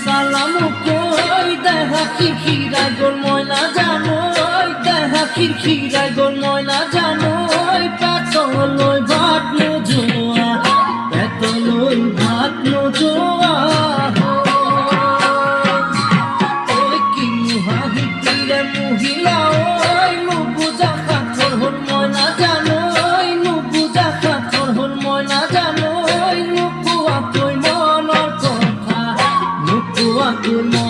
সালাম কই দেখা খিরখিরায় গোল ময়না জানোই দেখা খিরখিরায় গোল ময়না জানোই পেতলই ভাত নোজোয়া পেতলই ভাত নোজোয়া ওই কি মুহাহি তীরে মহিলা ওই নুবুজা খাথর হল ময়না জানোই নুবুজা খাথর হল ময়না জানোই নুকুয়া কই মনের কথা নুকুয়া কই